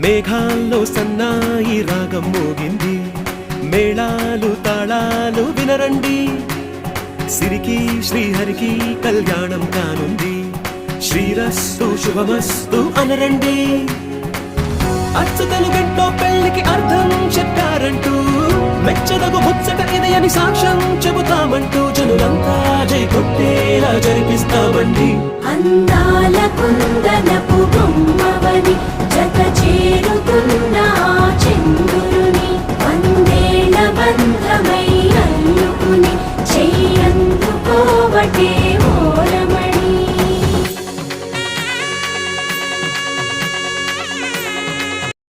మేఘాల్లో సన్నాయి రాగం మోగింది, మేళాలు తాళాలు వినరండి. సిరికి శ్రీహరికి కళ్యాణం కానుంది, శ్రీరస్తు శుభమస్తు అనరండి. అచ్చతలు గంటో పెళ్లికి అర్థం చెప్పారంటూ, మెచ్చదగు ముచ్చట ఇది అని సాక్ష్యం చెబుతామంటూ, జనులంతా జై కొట్టేలా జరిపిస్తామండి. అందాల కుందనపు బొమ్మవని జత చేరు